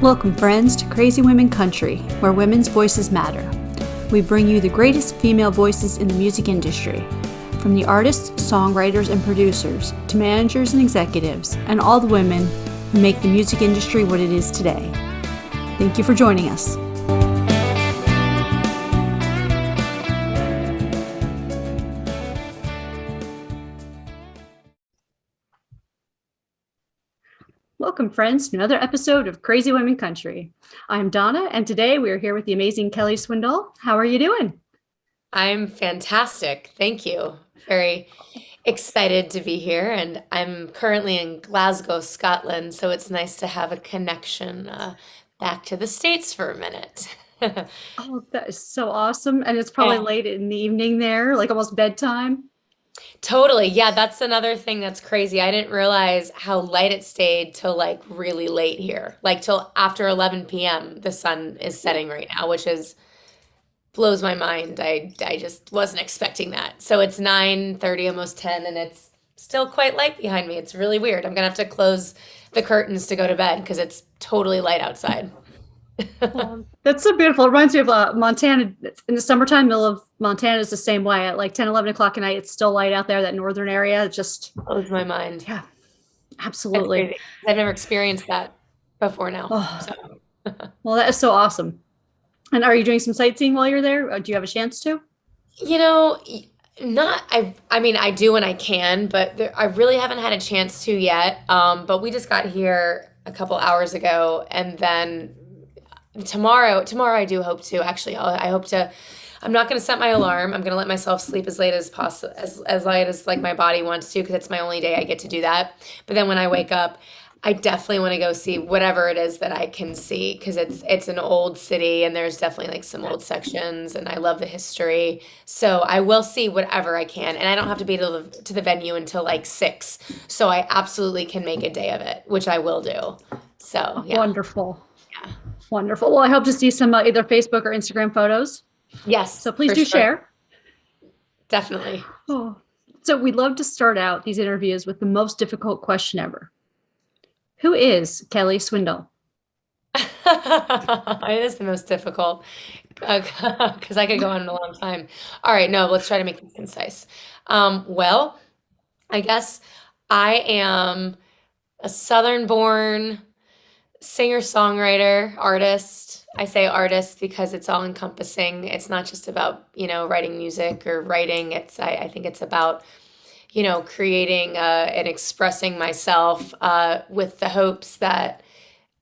Welcome, friends, to Crazy Women Country, where women's voices matter. We bring you the greatest female voices in the music industry, from the artists, songwriters, and producers, to managers and executives, and all the women who make the music industry what it is today. Thank you for joining us. Welcome, friends, to another episode of Crazy Women Country. I'm Donna, and today we are here with the amazing Kelley Swindall. How are you doing? I'm fantastic. Thank you. Very excited to be here. And I'm currently in Glasgow, Scotland. So it's nice to have a connection back to the States for a minute. Oh, that is so awesome. And it's probably Yeah. late in the evening there, like almost bedtime. Totally. Yeah, that's another thing that's crazy. I didn't realize how light it stayed till like really late here. Like till after 11 p.m. the sun is setting right now, which is blows my mind. I just wasn't expecting that. So it's 9:30, almost 10, and it's still quite light behind me. It's really weird. I'm gonna have to close the curtains to go to bed because it's totally light outside. Oh, that's so beautiful. It reminds me of Montana. In the summertime, middle of Montana is the same way. At like 10, 11 o'clock at night, it's still light out there, that northern area. It's just, Blows my mind. yeah, It's absolutely. crazy. I've never experienced that before now. Oh, So well, that is so awesome. And are you doing some sightseeing while you're there? Do you have a chance to? You know, not I mean I do when I can, but I really haven't had a chance to yet. But we just got here a couple hours ago, and then tomorrow I do hope to actually. I hope to. I'm not going to set my alarm. I'm going to let myself sleep as late as possible, as late as like my body wants to, because it's my only day I get to do that. But then when I wake up, I definitely want to go see whatever it is that I can see, because it's an old city and there's definitely like some old sections, and I love the history. So I will see whatever I can, and I don't have to be to the venue until like 6. So I absolutely can make a day of it, which I will do. So yeah, Wonderful. yeah, Wonderful. Well, I hope to see some either Facebook or Instagram photos. yes, So please for do sure, share. definitely. Oh. So we'd love to start out these interviews with the most difficult question ever. Who is Kelley Swindall? It is the most difficult because I could go on a long time. All right, no, let's try to make this concise. Well, I guess I am a Southern-born singer-songwriter, artist. I say artist because it's all encompassing. It's not just about, writing music or writing. I think it's about, creating and expressing myself with the hopes that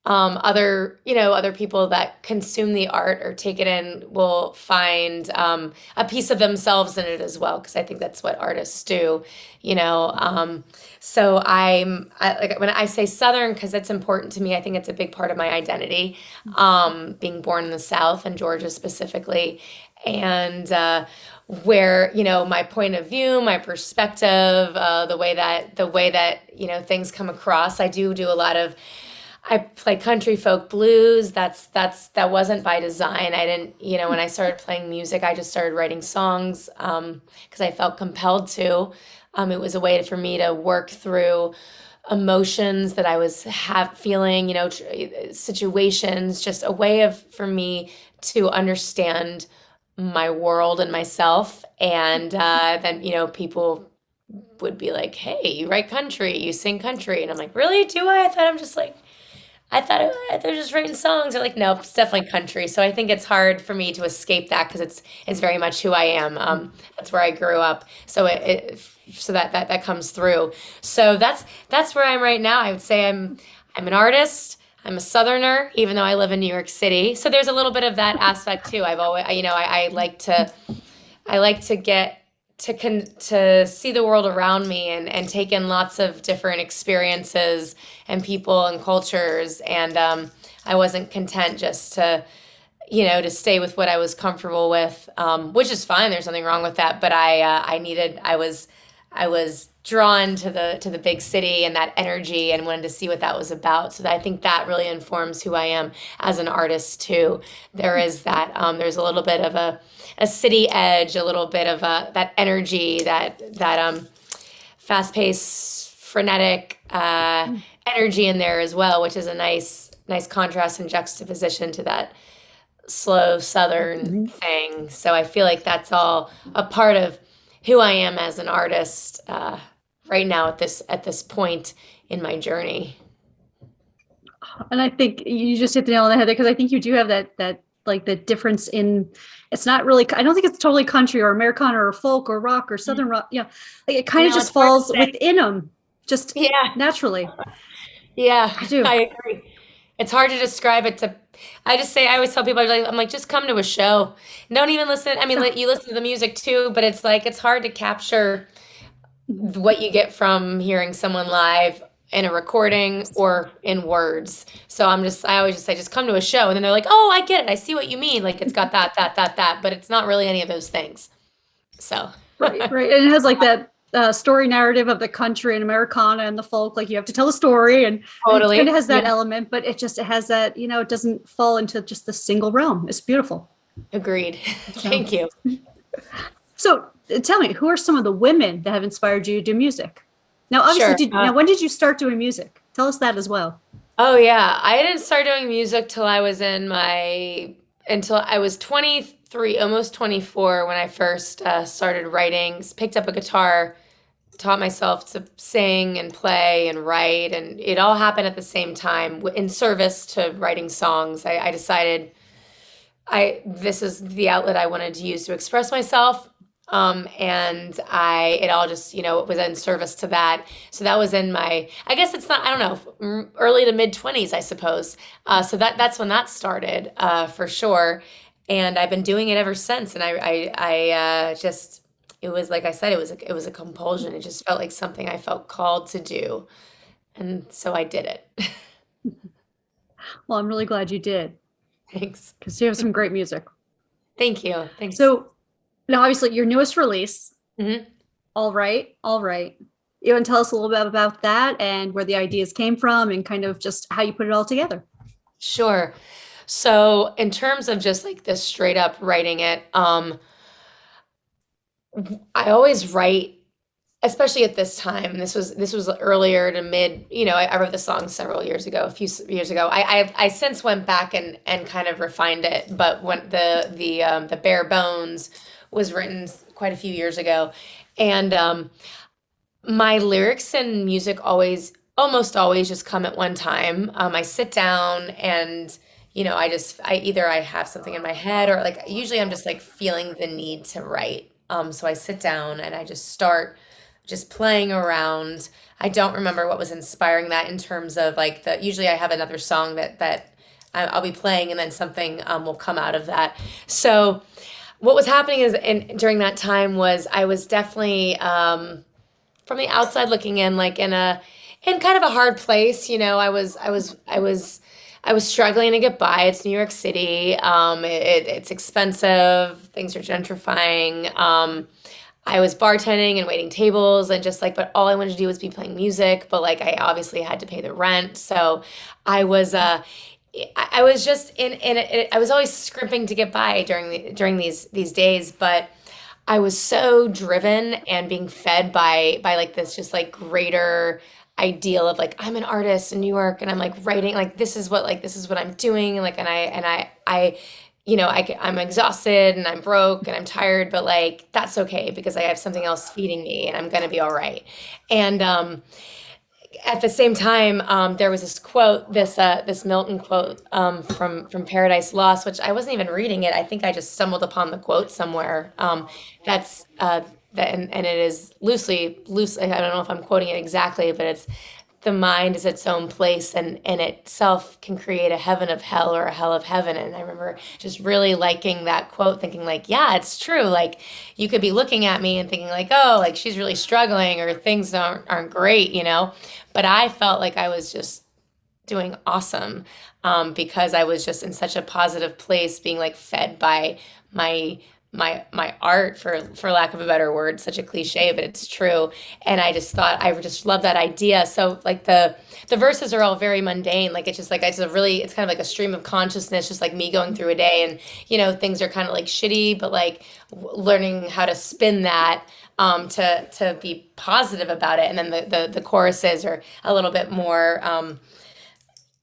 other people that consume the art or take it in will find a piece of themselves in it as well, because I think that's what artists do, you know. So like when I say Southern, because it's important to me. I think it's a big part of my identity, being born in the South and Georgia specifically, and where my point of view, my perspective, the way that things come across. I do a lot of. I play country folk blues. That wasn't by design. I didn't, when I started playing music, I just started writing songs because I felt compelled to. It was a way for me to work through emotions that I was feeling, situations, just a way for me to understand my world and myself. And then, people would be like, "Hey, you write country, you sing country," and I'm like, "Really? Do I?" I thought they're just writing songs. They're like, nope, it's definitely country. So I think it's hard for me to escape that because it's very much who I am. That's where I grew up. So that comes through. So that's where I'm right now. I would say I'm an artist. I'm a Southerner, even though I live in New York City. So there's a little bit of that aspect too. I've always, I like to get to see the world around me and take in lots of different experiences and people and cultures. And I wasn't content just to stay with what I was comfortable with, which is fine. There's nothing wrong with that. But I was drawn to the big city and that energy, and wanted to see what that was about. So I think that really informs who I am as an artist too. There is that there's a little bit of a city edge, a little bit of that energy, that fast paced, frenetic energy in there as well, which is a nice nice contrast and juxtaposition to that slow Southern thing. So I feel like that's all a part of who I am as an artist right now at this point in my journey. And I think you just hit the nail on the head there, because I think you do have that like the difference in, it's not really, I don't think it's totally country or Americana or folk or rock or Southern rock. Like it kind of No, just it's hard to falls say. within them, just Yeah, naturally. yeah, I do. I agree. It's hard to describe it to. I just say I always tell people I'm like just come to a show. Don't even listen. I mean, you listen to the music too, but it's like it's hard to capture what you get from hearing someone live in a recording or in words. So I always just say, just come to a show. And then they're like, oh, I get it. I see what you mean. Like it's got that, but it's not really any of those things. So, Right. And it has like that story narrative of the country and Americana and the folk. Like you have to tell a story, and it kind totally. of has that Yeah. element, but it has that, it doesn't fall into just the single realm. It's beautiful. Agreed. So, Thank you. so tell me, who are some of the women that have inspired you to do music? Now, obviously, Sure. now when did you start doing music? Tell us that as well. Oh yeah, I didn't start doing music until I was 23, almost 24 when I first started writing. Picked up a guitar, taught myself to sing and play and write, and it all happened at the same time in service to writing songs. I decided this is the outlet I wanted to use to express myself. And it all just, was in service to that. So that was in I guess it's not, I don't know, early to mid 20s, I suppose. So that's when that started, for sure. And I've been doing it ever since. And it was, like I said, it was a compulsion. It just felt like something I felt called to do. And so I did it. Well, I'm really glad you did, Thanks. because you have some great music. Thank you. Thanks. So now, obviously, your newest release, Mhm. All Right, All Right. You want to tell us a little bit about that and where the ideas came from and kind of just how you put it all together? Sure. So in terms of just like this straight up writing it, I always write, especially at this time. This was earlier to mid. I wrote the song several years ago, a few years ago. I since went back and kind of refined it, but when the bare bones was written quite a few years ago, and my lyrics and music almost always just come at one time. I sit down and I have something in my head, or like usually I'm just like feeling the need to write. So I sit down and I just start just playing around. I don't remember what was inspiring that in terms of like usually I have another song that I'll be playing, and then something will come out of that. So what was happening during that time was I was definitely from the outside looking in, like in kind of a hard place. I was struggling to get by. It's New York City. It's expensive. Things are gentrifying. I was bartending and waiting tables and just like, but all I wanted to do was be playing music. But like, I obviously had to pay the rent. So I was just I was always scrimping to get by during these days. But I was so driven and being fed by like this just like greater ideal of like I'm an artist in New York and I'm like writing like this is what I'm doing, and like I'm exhausted and I'm broke and I'm tired, but like that's okay because I have something else feeding me and I'm gonna be all right. And at the same time, there was this quote, this Milton quote from Paradise Lost, which I wasn't even reading it. I think I just stumbled upon the quote somewhere. That's that, and it is loose. I don't know if I'm quoting it exactly, but it's the mind is its own place, and itself can create a heaven of hell or a hell of heaven. And I remember just really liking that quote, thinking like, yeah, it's true. Like you could be looking at me and thinking like, oh, like she's really struggling or things aren't great, But I felt like I was just doing awesome because I was just in such a positive place, being like fed by my art, for lack of a better word. Such a cliche, but it's true. And I just thought I just love that idea. So like the verses are all very mundane. Like it's just like it's kind of like a stream of consciousness, just like me going through a day, and things are kind of like shitty, but like learning how to spin that to be positive about it. And then the choruses are a little bit more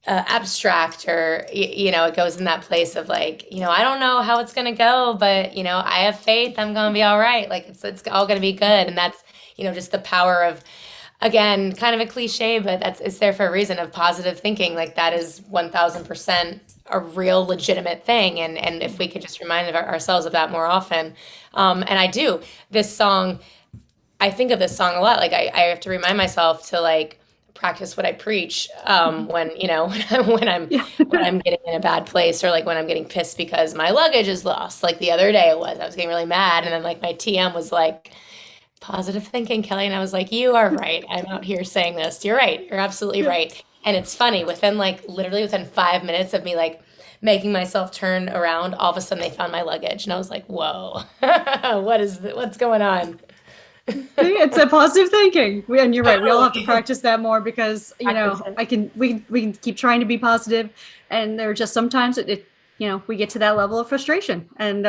abstract, or it goes in that place of like, I don't know how it's gonna go, but I have faith, I'm gonna be all right, like it's all gonna be good. And that's just the power of, again, kind of a cliche, but it's there for a reason, of positive thinking. Like that is 1000% a real legitimate thing. And if we could just remind ourselves of that more often. And I do this song, I think of this song a lot. Like I have to remind myself to like practice what I preach, when Yeah. when I'm getting in a bad place, or like when I'm getting pissed because my luggage is lost. Like the other day I was getting really mad, and then like my TM was like, positive thinking, Kelly. And I was like, you are right. I'm out here saying this. You're right. You're absolutely Yeah. right. And it's funny, literally within 5 minutes of me like making myself turn around, all of a sudden they found my luggage. And I was like, whoa, what's going on? See, it's a positive thinking. And you're right. We all have to Totally. practice that more because, Practice it. we can keep trying to be positive, and there are just sometimes we get to that level of frustration. And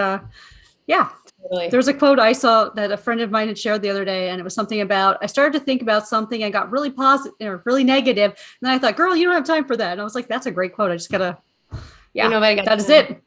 yeah, Totally. there's a quote I saw that a friend of mine had shared the other day, and it was something about, I started to think about something, I got really positive or really negative, and then I thought, girl, you don't have time for that. And I was like, that's a great quote. I just gotta, yeah, But I got that is it.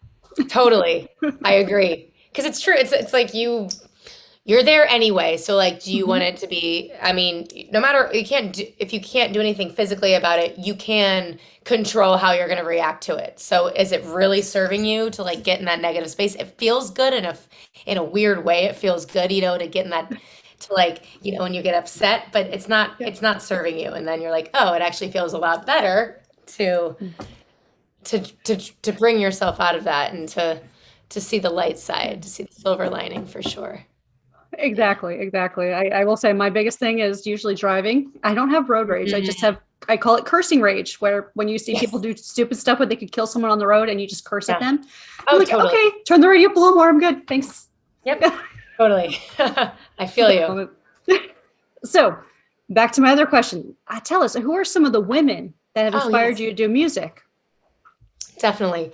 totally. I agree. Because it's true. It's like you're there anyway. So like, do you want Mhm. it to be, I mean, no matter, if you can't do anything physically about it, you can control how you're going to react to it. So is it really serving you to like get in that negative space? It feels good in a weird way. It feels good, to get in that, to like, when you get upset, but Yeah. it's not serving you. And then you're like, oh, it actually feels a lot better to, to bring yourself out of that, and to see the light side, to see the silver lining for sure. Yeah. Exactly, exactly. I will say my biggest thing is usually driving. I don't have road rage. Mhm. I call it cursing rage, where when you see people Yes. do stupid stuff where they could kill someone on the road and you just curse at Yeah. them. I'm Oh, like, totally. okay, turn the radio up a little more. I'm good. Thanks. Yep. Totally. I For feel the you. moment. So back to my other question. Tell us, who are some of the women that have Oh, inspired yes, you to do music? definitely.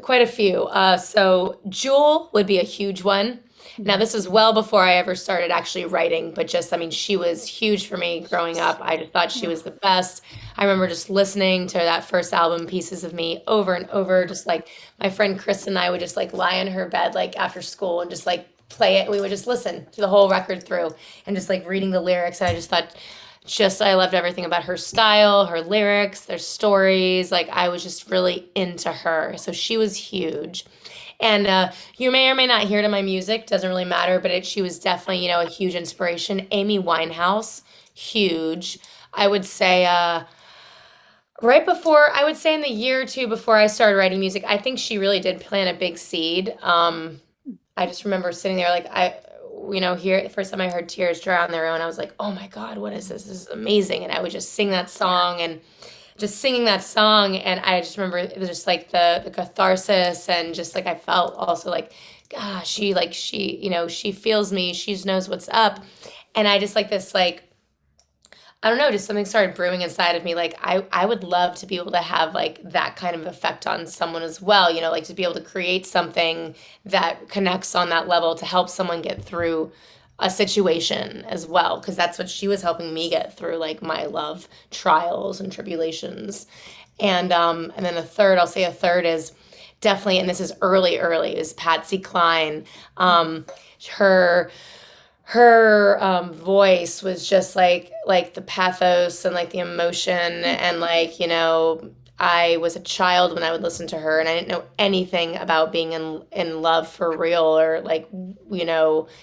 Quite a few. So Jewel would be a huge one. Now, Mhm. this is well before I ever started actually writing, but just, I mean, she was huge for me growing up. I just thought she Yeah. was the best. I remember just listening to that first album, Pieces of Me, over and over. Just like my friend Chris and I would just like lie in her bed, like after school, and just like play it. We would just listen to the whole record through, and just like reading the lyrics. And I just thought, I loved everything about her style, her lyrics, their stories. Like I was just really into her. So she was huge. And you may or may not hear it in my music, doesn't really matter, but she was definitely, a huge inspiration. Amy Winehouse, huge. I would say I would say in the year or two before I started writing music, I think she really did plant a big seed. I just remember sitting there like here the first time I heard Tears Dry on Their Own, I was like, oh my God, what is this? This is amazing. And I would just sing that song, and just singing that song. And I just remember it was just like the catharsis, and just like I felt also like, gosh, she feels me, she knows what's up. And I just like this, like, I don't know, just something started brewing inside of me. Like I would love to be able to have like that kind of effect on someone as well, like to be able to create something that connects on that level to help someone get through a situation as well, because that's what she was helping me get through, like my love trials and tribulations. And then I'll say a third is definitely, and this is early, is Patsy Cline. Her voice was just like the pathos and like the emotion, and like, I was a child when I would listen to her, and I didn't know anything about being in love for real, or like,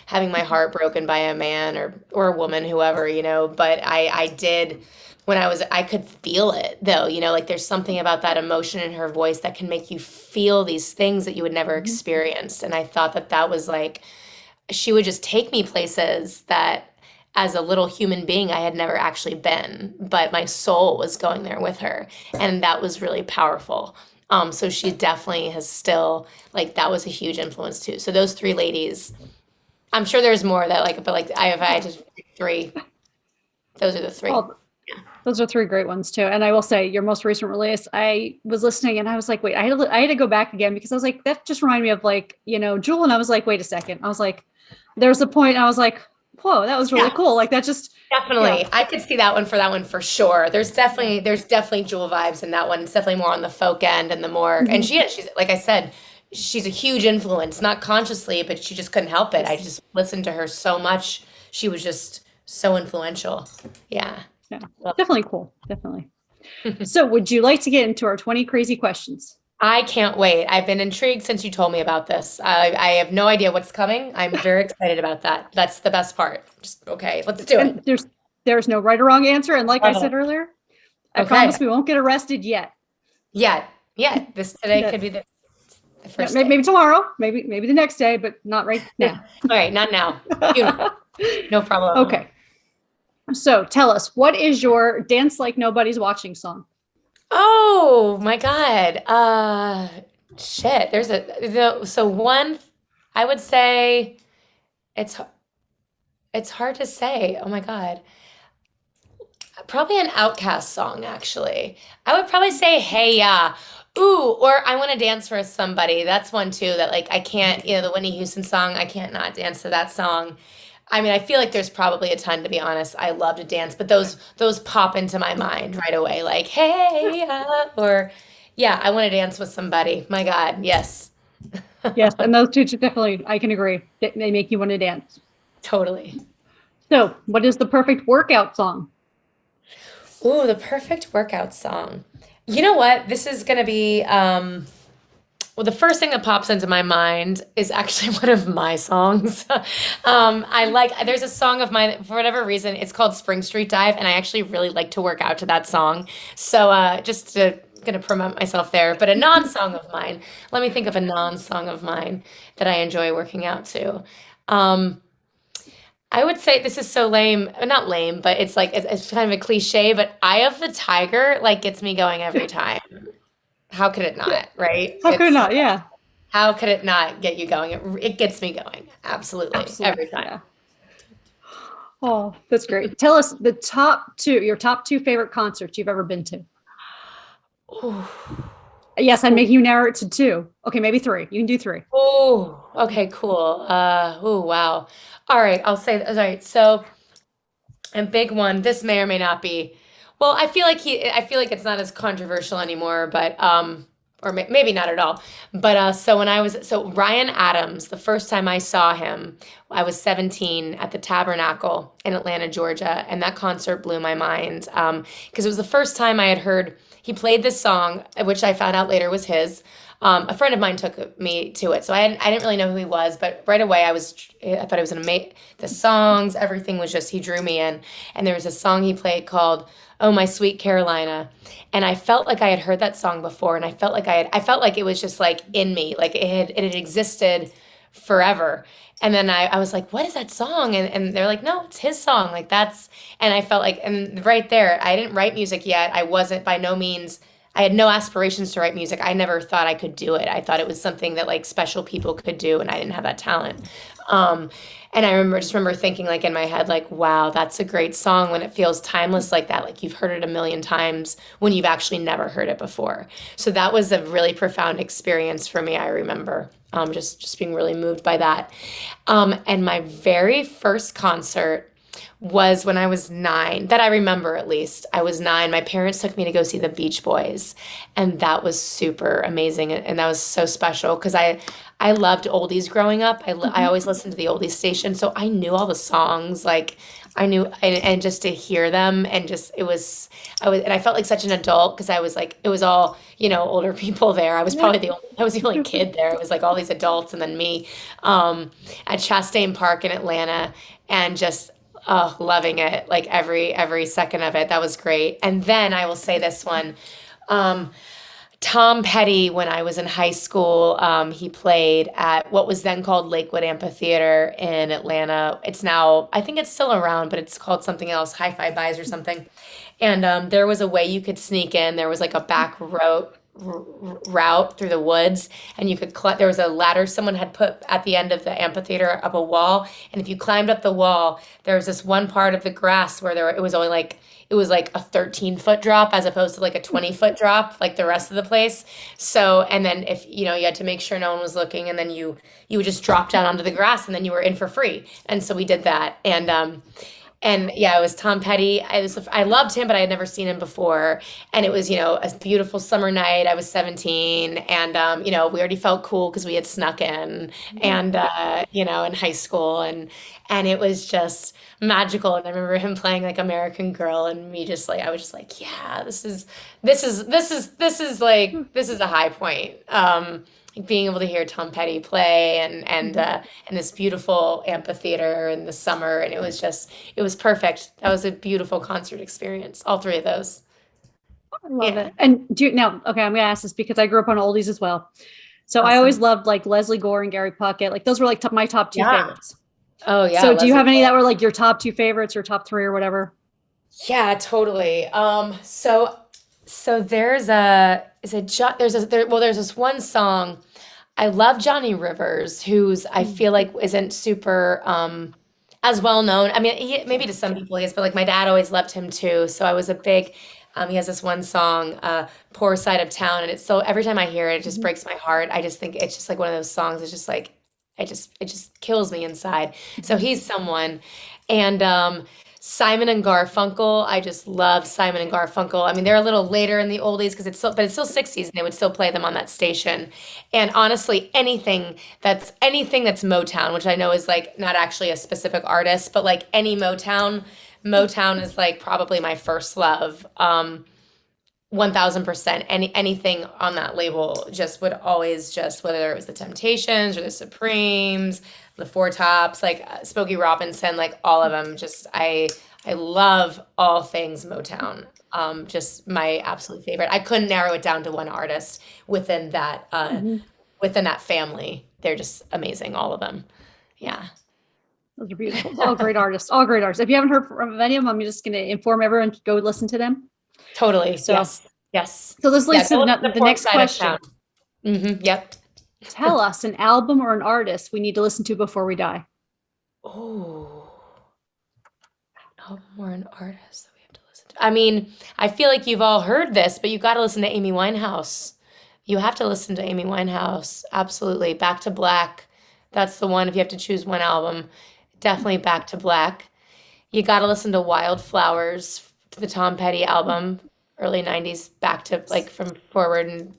having my heart broken by a man or a woman, whoever, but I did, when I could feel it though, like there's something about that emotion in her voice that can make you feel these things that you would never Mhm. experience. And I thought that was like, she would just take me places that as a little human being I had never actually been, but my soul was going there with her, and that was really powerful. So she definitely has still, like, that was a huge influence too. So those three ladies, I'm sure there's more that like, but like if I had to pick three, those are the three. Well, those are three great ones too. And I will say your most recent release, I was listening and I was like, wait, I had to go back again because I was like, that just reminded me of like, Jewel. And I was like, wait a second. I was like, there's a point. I was like, Whoa, that was really Yeah, cool. Like that just, yeah. definitely. I could see that one for sure. There's definitely Jewel vibes in that one. It's definitely more on the folk end and the more and Mhm. she's like I said, she's a huge influence, not consciously, but she just couldn't help it. I Yes. just listened to her so much. She was just so influential. Yeah. Yeah. Well, Definitely cool. Definitely. So would you like to get into our 20 crazy questions? I can't wait. I've been intrigued since you told me about this. I have no idea what's coming. I'm very excited about that. That's the best part. Just okay, let's do it. And there's no right or wrong answer. And like I Love said it. earlier, I Okay. promise we won't get arrested yet. Yeah. Yeah. This today Yeah, could be the yeah, first day. maybe tomorrow, maybe the next day, but not right Yeah. now. All right, not now. Beautiful. No problem. Okay. So tell us, what is your dance like nobody's watching song? Oh my God. Shit. So one, I would say it's it's hard to say. Oh my God. Probably an Outcast song, actually. I would probably say "Hey Ya." Ooh, or "I Want to Dance for Somebody." That's one too. That like I can't, the Whitney Houston song. I can't not dance to that song. I mean, I feel like there's probably a ton, to be honest. I love to dance, but those pop into my mind right away, like "Hey Ya," or yeah, "I Want to Dance with Somebody." My God, yes, Yes, and those two definitely, I can agree. They make you want to dance. totally. So, what is the perfect workout song? Ooh, the perfect workout song. You know what? This is gonna be well, the first thing that pops into my mind is actually one of my songs. There's a song of mine, for whatever reason, it's called Spring Street Dive, and I actually really like to work out to that song. So, gonna promote myself there. But a non-song of mine, let me think of a non-song of mine that I enjoy working out to. Um, I would say this is so lame, not lame, but it's like it's kind of a cliche, but Eye of the Tiger like gets me going every time. How could it Yeah. not, right? How could it not? Yeah, How could it not get you going? It gets me going. Absolutely. absolutely. Every time. Yeah. Oh, that's great. Tell us your top two favorite concerts you've ever been to. Ooh. Yes, I'm making you narrow it to two. Okay, maybe three. You can do three. Ooh. Okay, cool. Ooh, wow. All right, all right. So a big one. This may or may not be. Well, I feel like it's not as controversial anymore, but or maybe not at all. But so Ryan Adams, the first time I saw him, I was 17 at the Tabernacle in Atlanta, Georgia, and that concert blew my mind. Because it was the first time I had heard he played this song, which I found out later was his. A friend of mine took me to it, so I didn't really know who he was, but right away I thought it was an amazing. The songs, everything was just he drew me in, and there was a song he played called "Oh My Sweet Carolina," and I felt like I had heard that song before, and I felt like it was just like in me, like it had existed forever. And then I was like, what is that song? And they're like, no, it's his song. Like that's, and I felt like, and right there, I didn't write music yet. I wasn't by no means, I had no aspirations to write music. I never thought I could do it. I thought it was something that like special people could do, and I didn't have that talent. Um, and just remember thinking like in my head, like, wow, that's a great song when it feels timeless like that. Like you've heard it a million times when you've actually never heard it before. So that was a really profound experience for me. I remember just being really moved by that. And my very first concert was when I was 9, that I remember at least. I was 9. My parents took me to go see the Beach Boys, and that was super amazing, and that was so special because I loved oldies growing up. I Mhm. always listened to the oldies station, so I knew all the songs. Like I knew, and just to hear them, and just and I felt like such an adult because I was like, it was all older people there. I was the only kid there. It was like all these adults and then me, at Chastain Park in Atlanta, and just loving it, like every second of it. That was great. And then I will say this one. Um, Tom Petty, when I was in high school, he played at what was then called Lakewood Amphitheater in Atlanta. It's now, I think it's still around, but it's called something else, Hi-Fi Buys or something. And there was a way you could sneak in. There was like a back row route through the woods, and you could there was a ladder someone had put at the end of the amphitheater up a wall, and if you climbed up the wall, there was this one part of the grass where it was only like it was like a 13-foot drop as opposed to like a 20-foot drop like the rest of the place. So, and then if you had to make sure no one was looking, and then you would just drop down onto the grass, and then you were in for free. And so we did that, and yeah, it was Tom Petty. I loved him, but I had never seen him before. And it was, a beautiful summer night. I was 17, and we already felt cool because we had snuck in, and in high school, and it was just magical. And I remember him playing like American Girl, and me just like I was just like, yeah, this is a high point. Like being able to hear Tom Petty play, and this beautiful amphitheater in the summer, and it was perfect. That was a beautiful concert experience. All three of those. I love it. And okay, I'm gonna ask this because I grew up on oldies as well. So I always loved like Leslie Gore and Gary Puckett. Like those were like my top two favorites. Oh yeah. So do you have any that were like your top two favorites or top three or whatever? Yeah, totally. So there's this one song. I love Johnny Rivers, who's I feel like isn't super as well known. I mean, maybe to some people he is, but like my dad always loved him too. So I was a big. He has this one song, "Poor Side of Town," and it's so every time I hear it, it just breaks my heart. I just think it's just like one of those songs. It's just like it just kills me inside. So he's someone, and Simon and Garfunkel. I just love Simon and Garfunkel. I mean, they're a little later in the oldies because it's still 60s, and they would still play them on that station. And honestly, anything that's Motown, which I know is like not actually a specific artist, but like any Motown is like probably my first love. 1000%. Anything on that label just would always just whether it was the Temptations or the Supremes, the Four Tops, like Smokey Robinson, like all of them. Just I love all things Motown. Just my absolute favorite. I couldn't narrow it down to one artist within that family. They're just amazing, all of them. Yeah. Those are beautiful. All great artists. All great artists. If you haven't heard from any of them, I'm just going to inform everyone to go listen to them. Totally. So, yes. So this leads to the next question. Yep. Tell us an album or an artist we need to listen to before we die. Oh, an album or an artist that we have to listen to. I mean, I feel like you've all heard this, but you got to listen to Amy Winehouse. You have to listen to Amy Winehouse. Absolutely. Back to Black. That's the one. If you have to choose one album, definitely Back to Black. You got to listen to Wildflowers, the Tom Petty album, early 90s, back to like from forward and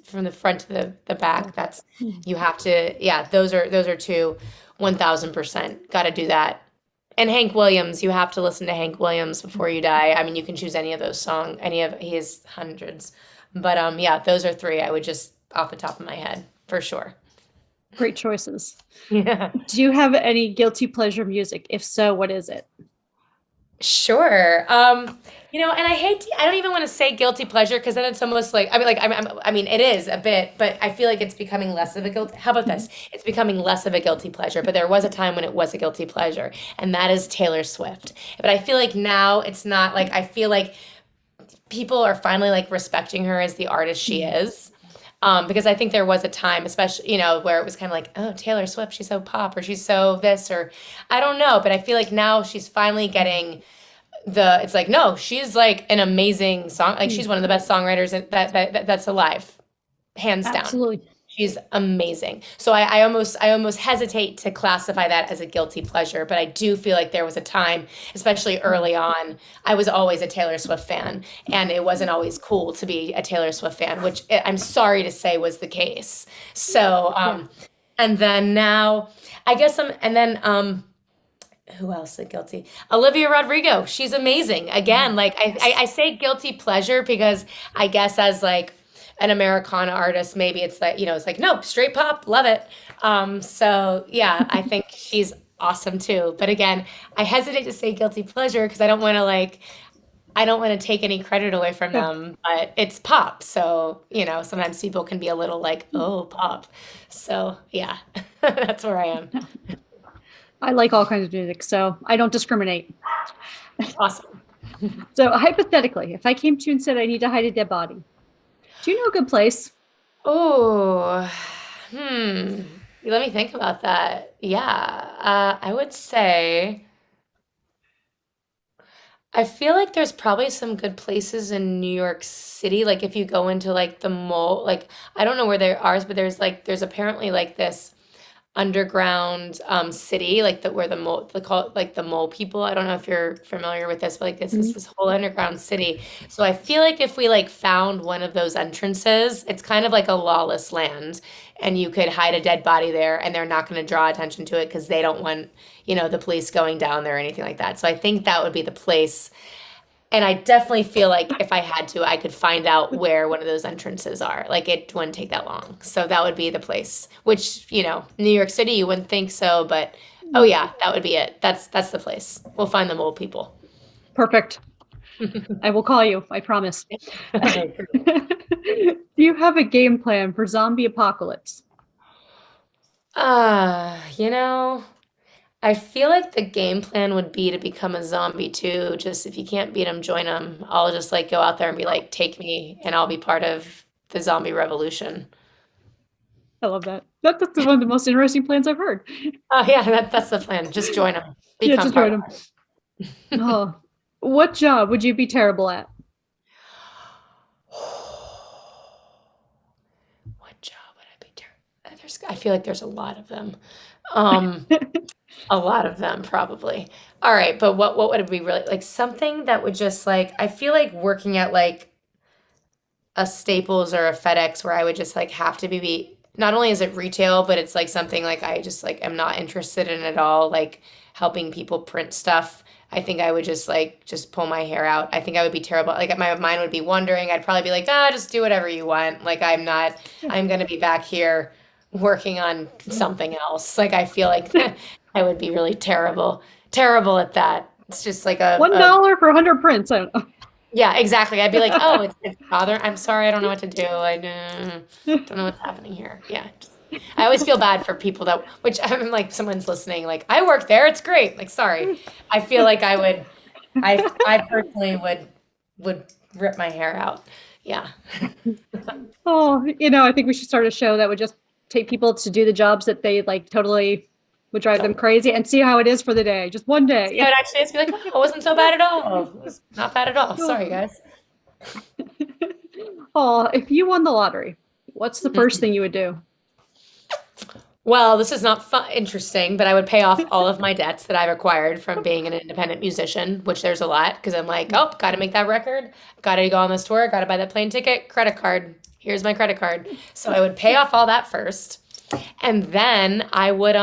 from the front to the back. That's you have to. Yeah, those are two. 1000%. Got to do that. And Hank Williams, you have to listen to Hank Williams before you die. I mean, you can choose any of those songs. He has hundreds, but yeah, those are three. I would just off the top of my head for sure. Great choices. Yeah. Do you have any guilty pleasure music? If so, what is it? Sure. And I don't even want to say guilty pleasure because then it's almost like, I mean, it is a bit, but I feel like it's becoming less of a guilty. How about this? It's becoming less of a guilty pleasure, but there was a time when it was a guilty pleasure, and that is Taylor Swift. But I feel like now it's not like, I feel like people are finally like respecting her as the artist she is. Because I think there was a time, especially, where it was kind of like, oh, Taylor Swift, she's so pop, or she's so this, or I don't know. But I feel like now she's finally getting it's like, no, she's like an amazing song. Like she's one of the best songwriters that's alive, hands down. Absolutely. She's amazing. So I almost hesitate to classify that as a guilty pleasure, but I do feel like there was a time, especially early on, I was always a Taylor Swift fan, and it wasn't always cool to be a Taylor Swift fan, which I'm sorry to say was the case. So, and then now, I guess who else is guilty? Olivia Rodrigo. She's amazing. Again, like I say guilty pleasure because I guess as like an Americana artist, maybe it's like, it's like, nope, straight pop, love it. So yeah, I think she's awesome too. But again, I hesitate to say guilty pleasure because I don't want to take any credit away from them, but it's pop. So, sometimes people can be a little like, oh, pop. So yeah, that's where I am. I like all kinds of music, so I don't discriminate. Awesome. So hypothetically, if I came to you and said I need to hide a dead body, Do you know a good place? Oh, hmm. Let me think about that. Yeah, I would say I feel like there's probably some good places in New York City. Like if you go into like the mall, like I don't know where there are, but there's apparently like this underground city like the where the mole they call it like the mole people. I don't know if you're familiar with this, but like this is Mhm. this whole underground city. So I feel like if we like found one of those entrances, it's kind of like a lawless land and you could hide a dead body there and they're not going to draw attention to it because they don't want, the police going down there or anything like that. So I think that would be the place, and I definitely feel like if I had to, I could find out where one of those entrances are. Like it wouldn't take that long. So that would be the place. Which, New York City, you wouldn't think so, but oh yeah, that would be it. That's the place. We'll find them old people. Perfect. I will call you. I promise. Do you have a game plan for zombie apocalypse? You know, I feel like the game plan would be to become a zombie too. Just if you can't beat them, join them. I'll just like go out there and be like, take me, and I'll be part of the zombie revolution. I love that. That's one of the most interesting plans I've heard. Oh yeah, that's the plan. Just join them, Yeah, become just part join of them. Oh, what job would you be terrible at? it. What job would I be I feel like there's a lot of them. Um, a lot of them probably. All right, but what would it be really like something that would just like I feel like working at like a Staples or a FedEx where I would just like have to not only is it retail, but it's like something like I just like am not interested in at all, like helping people print stuff. I think I would just pull my hair out. I think I would be terrible. Like my mind would be wandering. I'd probably be like, just do whatever you want. Like I'm gonna be back here working on something else. Like I feel like I would be really terrible, terrible at that. It's just like One a dollar for 100 prints. I don't yeah, exactly. I'd be like, "Oh, it's bother. I'm sorry. I don't know what to do. I know. don't know what's happening here." Yeah. I always feel bad for people which I'm like, someone's listening, like, "I work there. It's great." Like, sorry. I feel like I personally would rip my hair out. Yeah. Oh, I think we should start a show that would just take people to do the jobs that they like totally would drive them Don't crazy and see how it is for the day. Just one see how day. it actually is. Be like, "Oh, it wasn't so bad at all. It was not bad at all. Sorry, guys." Oh, if you won the lottery, what's the first thing you would do? Well, this is not interesting, but I would pay off all of my debts that I've acquired from being an independent musician, which there's a lot because I'm like, oh, got to make that record, got to go on this tour, got to buy that plane ticket, credit card. Here's my credit card. So I would pay off all that first, and then I would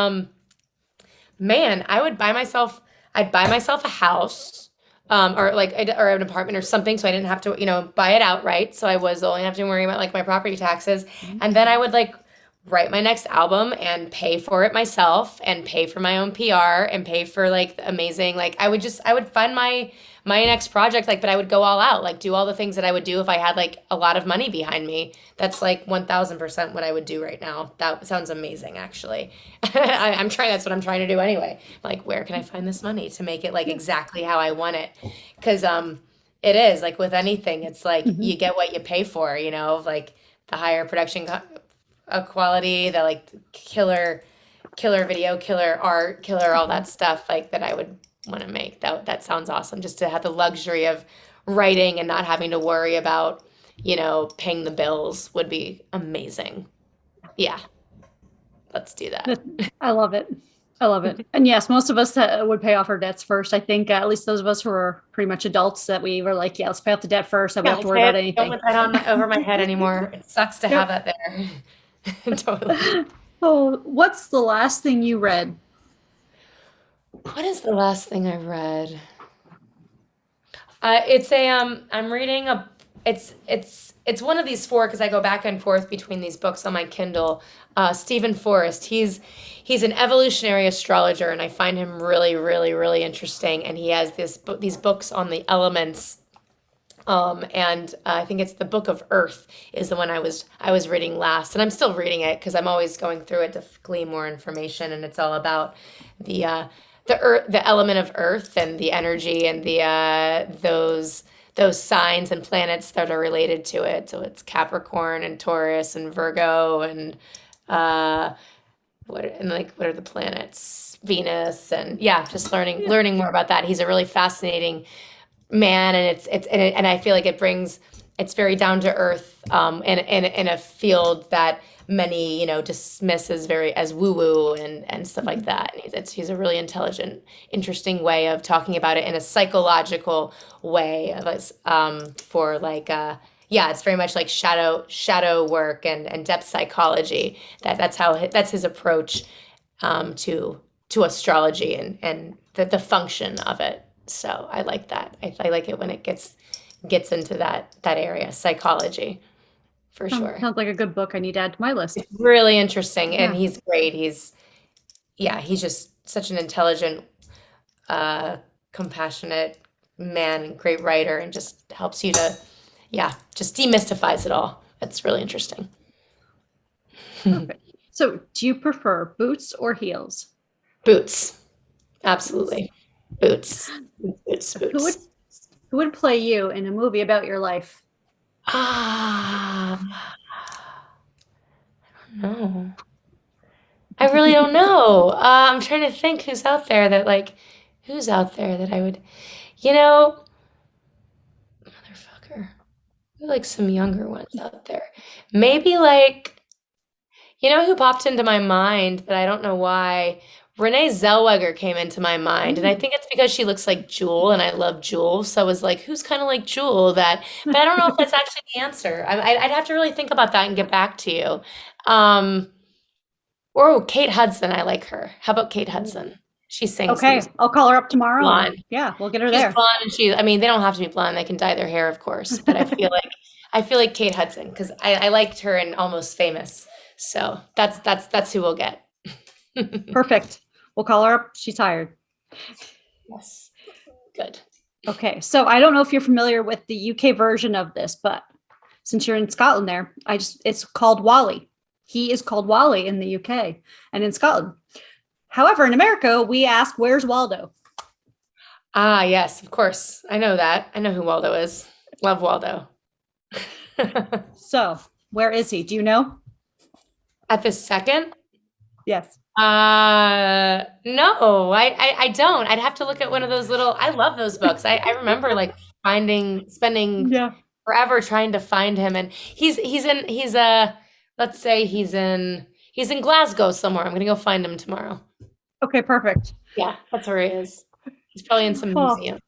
man, I'd buy myself a house. Or like or an apartment or something, so I didn't have to, buy it outright. So I was only having to worry about like my property taxes, and then I would like write my next album and pay for it myself and pay for my own PR and pay for like the amazing like I would find my next project, like, but I would go all out, like do all the things that I would do if I had like a lot of money behind me. That's like 1000% what I would do right now. That sounds amazing, actually. That's what I'm trying to do anyway. Like, where can I find this money to make it like exactly how I want it? Because it is like with anything, it's like Mhm. you get what you pay for, like the higher production quality, the like killer video, killer art, killer all that stuff like that I would want to make. That sounds awesome. Just to have the luxury of writing and not having to worry about, paying the bills would be amazing. Yeah, let's do that. I love it. I love it. And yes, most of us would pay off our debts first. I think at least those of us who are pretty much adults that we were like, yeah, let's pay off the debt first. So we Yeah, have to let's worry pay about it. Don't anything. put that over my head anymore. It sucks to have Yep. that there. Totally. Oh, what's the last thing you read? What is the last thing I read? I'm reading it's one of these four because I go back and forth between these books on my Kindle. Stephen Forrest, he's an evolutionary astrologer, and I find him really, really, really interesting. And he has these books on the elements. And I think it's the Book of Earth is the one I was reading last, and I'm still reading it because I'm always going through it to glean more information, and it's all about the earth, the element of Earth and the energy and those those signs and planets that are related to it. So it's Capricorn and Taurus and Virgo and uh what are the planets? Venus, and yeah, just Yeah. learning more about that. He's a really fascinating man, and and I feel like it's very down to earth, in a field that many dismiss as very as woo woo and stuff like Mhm. that. And he's a really intelligent, interesting way of talking about it in a psychological way of us, for like yeah, it's very much like shadow work and depth psychology. That's his approach, to astrology and the function of it. So I like that. I like it when it gets into that area, psychology, for sure. Sounds like a good book I need to add to my list. It's really interesting, and Yeah. he's great. He's just such an intelligent, uh, compassionate man and great writer, and just helps you to, yeah, just demystifies it all. It's really interesting. Perfect. So, do you prefer boots or heels? Boots, Boots. absolutely. Boots, boots, So, who would play you in a movie about your life? Ah, no. I really don't know. I'm trying to think who's out there that I would, you know, motherfucker. There are, like, some younger ones out there. Maybe like, who popped into my mind, but I don't know why. Renee Zellweger came into my mind, and I Mm. think it's because she looks like Jewel, and I love Jewel. So I was like, who's kind of like Jewel? But I don't know if that's actually the answer. I'd have to really think about that and get back to you. Um, or Kate Hudson, I like her. How about Kate Hudson? She sings Okay, music. I'll call her up tomorrow and Blonde. yeah, we'll get her She's there. blonde, and I mean, they don't have to be blonde. They can dye their hair, of course. But I feel like Kate Hudson, because I liked her in Almost Famous. So that's who we'll get. Perfect. We'll call her up. She's hired. Yes. Good. Okay, so I don't know if you're familiar with the UK version of this, but since you're in Scotland there, it's called Wally. He is called Wally in the UK and in Scotland. However, in America, we ask, "Where's Waldo?" Ah, yes, of course. I know that. I know who Waldo is. Love Waldo. So, where is he? Do you know? At this second? Yes. No, I don't. I'd have to look at one of those little, I love those books. I remember like spending Yeah. forever trying to find him, and let's say he's in Glasgow somewhere. I'm gonna go find him tomorrow. Okay, perfect. Yeah, that's where he is. He's probably in some Oh, museum.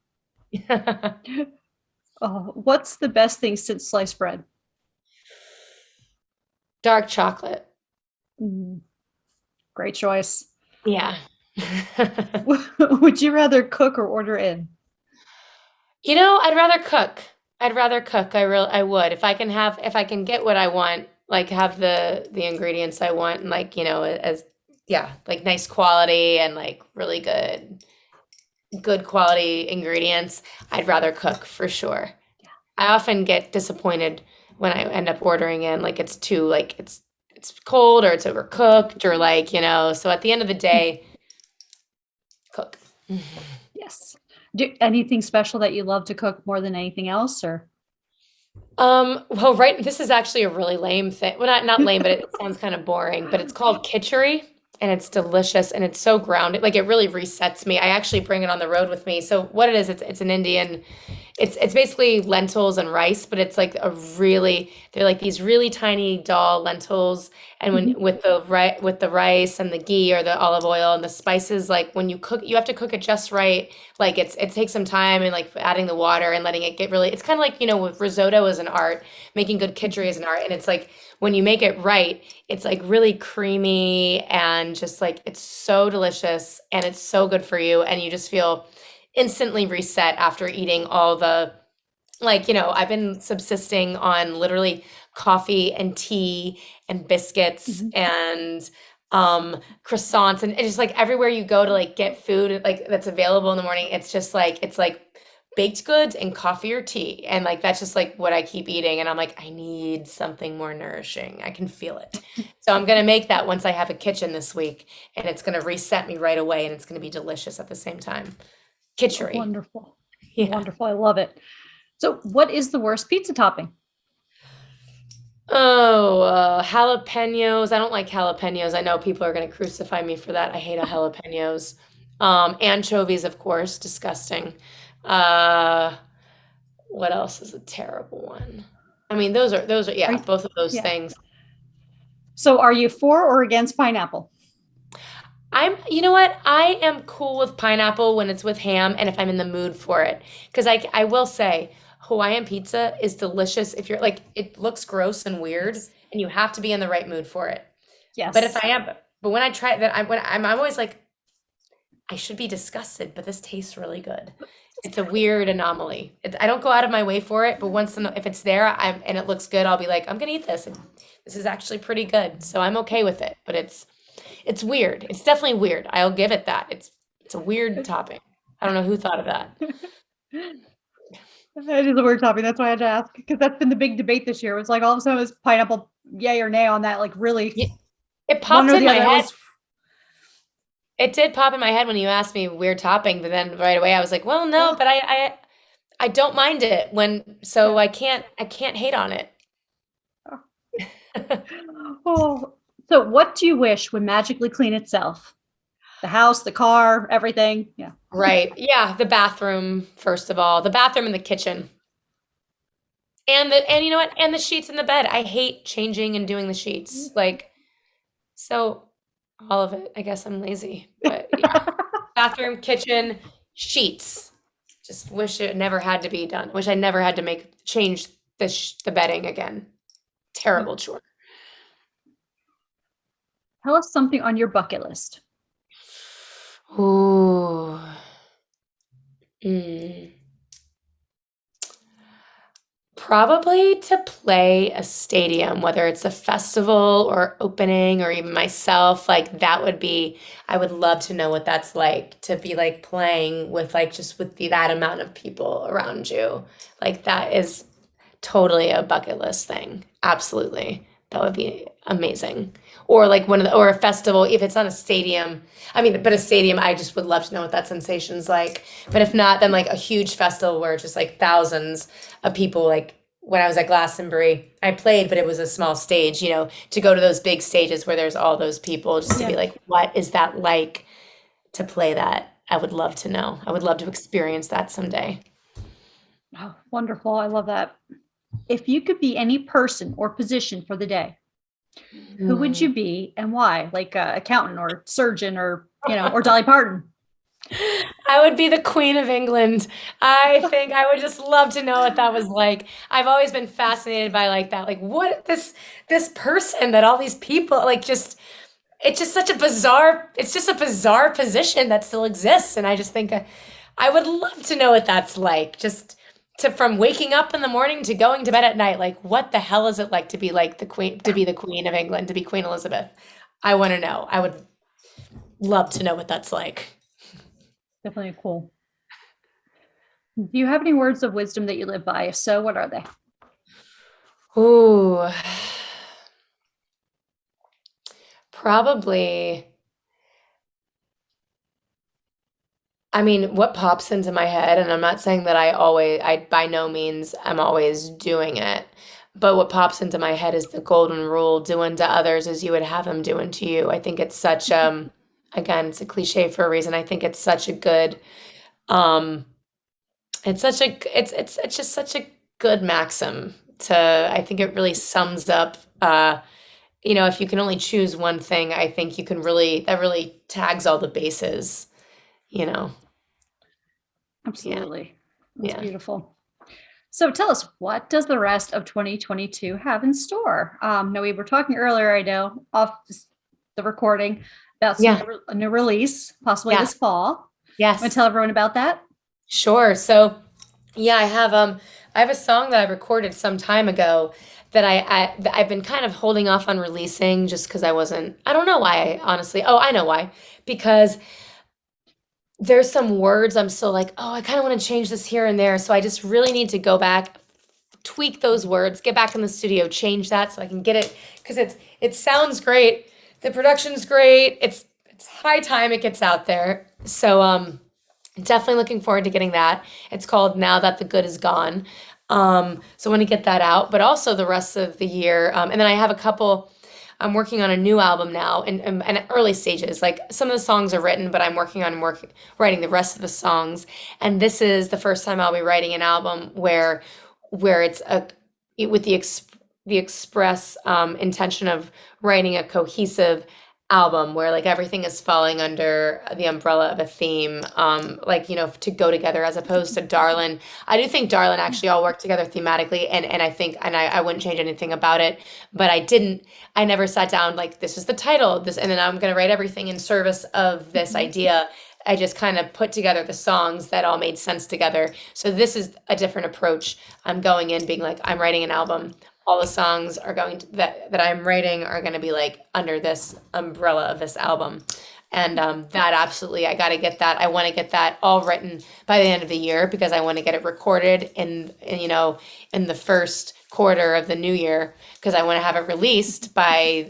oh, what's the best thing since sliced bread? Dark chocolate. Mm, great choice. Yeah. Would you rather cook or order in? I'd rather cook. I'd rather cook. I would. If I can get what I want, like have the ingredients I want, and like, as yeah, like nice quality and like really good quality ingredients, I'd rather cook for sure. I often get disappointed when I end up ordering in, like it's too like it's cold or it's overcooked or like, so at the end of the day, cook. Yes. Anything special that you love to cook more than anything else, or? Well, right, this is actually a really lame thing. Well, not lame, but it sounds kind of boring, but it's called kitchery, and it's delicious, and it's so grounded. Like, it really resets me. I actually bring it on the road with me. So what it is, it's an Indian, it's basically lentils and rice, but it's like they're like these really tiny doll lentils, and when Mhm. with the rice and the ghee or the olive oil and the spices, like when you cook, you have to cook it just right. Like it takes some time, and like adding the water and letting it get really, it's kind of like, with risotto is an art, making good kitchery is an art. And it's like when you make it right, it's like really creamy and just like it's so delicious and it's so good for you. And you just feel instantly reset after eating all the, like, I've been subsisting on literally coffee and tea and biscuits Mhm. and croissants, and it's just like everywhere you go to like get food like that's available in the morning, it's like baked goods and coffee or tea, and like that's just like what I keep eating, and I'm like, I need something more nourishing. I can feel it. So I'm gonna make that once I have a kitchen this week, and it's gonna reset me right away, and it's gonna be delicious at the same time. Kitchery. Wonderful. Yeah. Wonderful. I love it. So, what is the worst pizza topping? Oh, jalapenos. I don't like jalapenos. I know people are gonna crucify me for that. I hate jalapenos. Anchovies, of course, disgusting. Uh, what else is a terrible one? I mean, those are Are yeah, you, both of those yeah. things. So, are you for or against pineapple? You know what? I am cool with pineapple when it's with ham and if I'm in the mood for it. Because I will say, Hawaiian pizza is delicious if you're like, it looks gross and weird Yes. and you have to be in the right mood for it. But if Yes. I am, but when I try that, I'm always like, I should be disgusted, but this tastes really good. It's a weird anomaly. I don't go out of my way for it, but if it's there, and it looks good, I'll be like, I'm gonna eat this. This is actually pretty good, so I'm okay with it. But it's weird. It's definitely weird. I'll give it that. It's a weird topping. I don't know who thought of that. That is a weird topic. That's why I had to ask because that's been the big debate this year. It was like all of a sudden it was pineapple, yay or nay on that. Like really, Yeah, it one popped or in the my other. It head. was It did pop in my head when you asked me weird topping, but then right away I was like, well, no, oh, but I don't mind it so yeah. I can't hate on it. Oh, so what do you wish would magically clean itself? The house, the car, everything. Yeah. Right. Yeah, the bathroom, first of all. The bathroom and the kitchen. And you know what? And the sheets in the bed. I hate changing and doing the sheets. Like, so all of it. I guess I'm lazy. But yeah. Bathroom, kitchen, sheets. Just wish it never had to be done. Wish I never had to change the bedding again. Terrible chore. Tell us something on your bucket list. Ooh. Mm. Probably to play a stadium, whether it's a festival or opening or even myself, like I would love to know what that's like to be like playing with like just with that amount of people around you. Like that is totally a bucket list thing. Absolutely. That would be amazing. Or like or a festival, if it's not a stadium. I mean, but a stadium, I just would love to know what that sensation's like. But if not, then like a huge festival where it's just like thousands of people, like when I was at Glastonbury, I played, but it was a small stage, to go to those big stages where there's all those people, just to be Yeah. like, what is that like to play that? I would love to know. I would love to experience that someday. Oh, wonderful. I love that. If you could be any person or position for the day, who would Hmm. you be and why? Like accountant or surgeon or, or Dolly Parton. I would be the Queen of England. I think I would just love to know what that was like. I've always been fascinated by like that. Like what this person that all these people like just it's just a bizarre position that still exists and I just think I would love to know what that's like. Just to from waking up in the morning to going to bed at night. Like what the hell is it like to be like to be the Queen of England, to be Queen Elizabeth? I want to know. I would love to know what that's like. Definitely cool. Do you have any words of wisdom that you live by? If so, what are they? Ooh, probably. I mean, what pops into my head, and I'm not saying that I by no means am always doing it, but what pops into my head is the golden rule, do unto others as you would have them do unto you. I think it's such, again, it's a cliche for a reason. I think it's such a good, um, it's just such a good maxim I think it really sums up, if you can only choose one thing, I think that really tags all the bases, you know? Yeah, Absolutely. That's yeah. beautiful. So tell us, what does the rest of 2022 have in store? No, we were talking earlier, I know, off the recording about Yeah, a new release, possibly yeah, this fall. Want to yes, tell everyone about that? sure. So, yeah, I have a song that I recorded some time ago that that I've been kind of holding off on releasing just because I don't know why, honestly. Oh, I know why. Because there's some words I'm still like, oh, I kind of want to change this here and there. So I just really need to go back, tweak those words, get back in the studio, change that so I can get it because it sounds great. The production's great. It's high time it gets out there. So definitely looking forward to getting that. It's called Now That the Good Is Gone. So I want to get that out, but also the rest of the year. And then I have a couple. I'm working on a new album now, and early stages. Like some of the songs are written, but I'm working on writing the rest of the songs. And this is the first time I'll be writing an album where it's with the express intention of writing a cohesive album where like everything is falling under the umbrella of a theme, like, to go together, as opposed to Darlin. I do think Darlin actually all work together thematically, and I think, and I wouldn't change anything about it, but I never sat down like, this is the title, and then I'm going to write everything in service of this idea. I just kind of put together the songs that all made sense together. So this is a different approach. I'm going in being like, I'm writing an album. All the songs are going to, that I'm writing are going to be like under this umbrella of this album. And that absolutely, I got to get that. I want to get that all written by the end of the year because I want to get it recorded in the first quarter of the new year, because I want to have it released by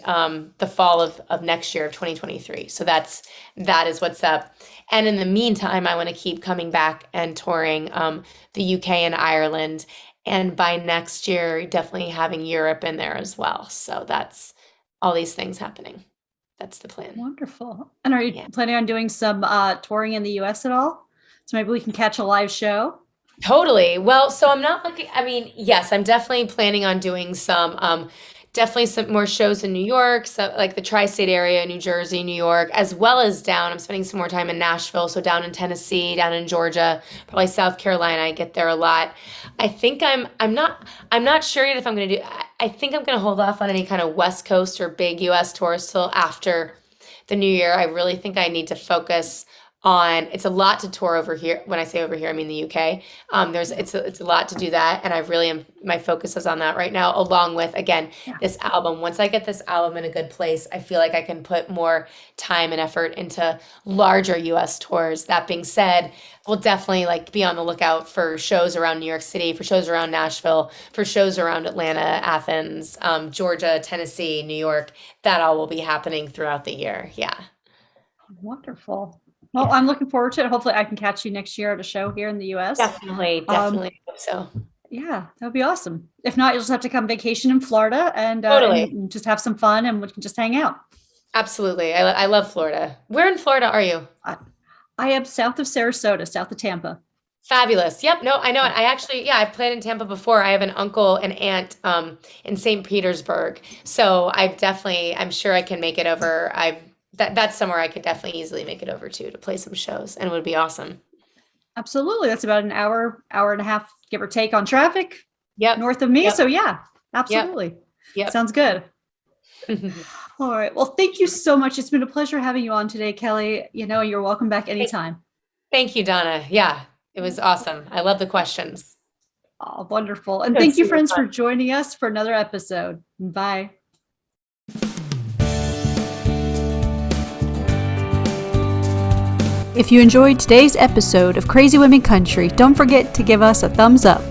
the fall of next year of 2023. So that is what's up. And in the meantime, I want to keep coming back and touring the UK and Ireland. And by next year, definitely having Europe in there as well. So that's all these things happening. That's the plan. Wonderful. And are you planning on doing some touring in the US at all? So maybe we can catch a live show? Totally. Well, so I'm not looking, yes, I'm definitely planning on doing definitely some more shows in New York, so like the tri-state area, New Jersey, New York, as well as I'm spending some more time in Nashville, so down in Tennessee, down in Georgia, probably South Carolina. I get there a lot. I think I'm not sure yet if I'm going to do, I think I'm going to hold off on any kind of West Coast or big US tours till after the new year. I really think I need to focus on, it's a lot to tour over here. When I say over here, I mean the UK. It's a lot to do that, and I really am. My focus is on that right now, along with this album. Once I get this album in a good place, I feel like I can put more time and effort into larger US tours. That being said, we'll definitely be on the lookout for shows around New York City, for shows around Nashville, for shows around Atlanta, Athens, Georgia, Tennessee, New York. That all will be happening throughout the year. Yeah. Wonderful. Well, I'm looking forward to it. Hopefully I can catch you next year at a show here in the US. Definitely hope so. Yeah, that would be awesome. If not, you'll just have to come vacation in Florida and, Totally. and just have some fun, and we can just hang out. Absolutely. I love Florida. Where in Florida are you? I am south of Sarasota, south of Tampa. Fabulous. Yep. No, I know it. I've played in Tampa before. I have an uncle and aunt in St. Petersburg. So I'm sure I can make it over. That's somewhere I could definitely easily make it over to play some shows, and it would be awesome. Absolutely. That's about an hour and a half, give or take, on traffic. Yep. North of me. Yep. So yeah, absolutely. Yep. Sounds good. All right. Well, thank you so much. It's been a pleasure having you on today, Kelley. You're welcome back anytime. Thank you, Donna. Yeah, it was awesome. I love the questions. Oh, wonderful. And thank you, friends, for joining us for another episode. Bye. If you enjoyed today's episode of Crazy Women Country, don't forget to give us a thumbs up.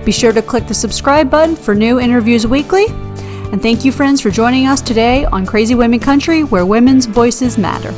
Be sure to click the subscribe button for new interviews weekly. And thank you, friends, for joining us today on Crazy Women Country, where women's voices matter.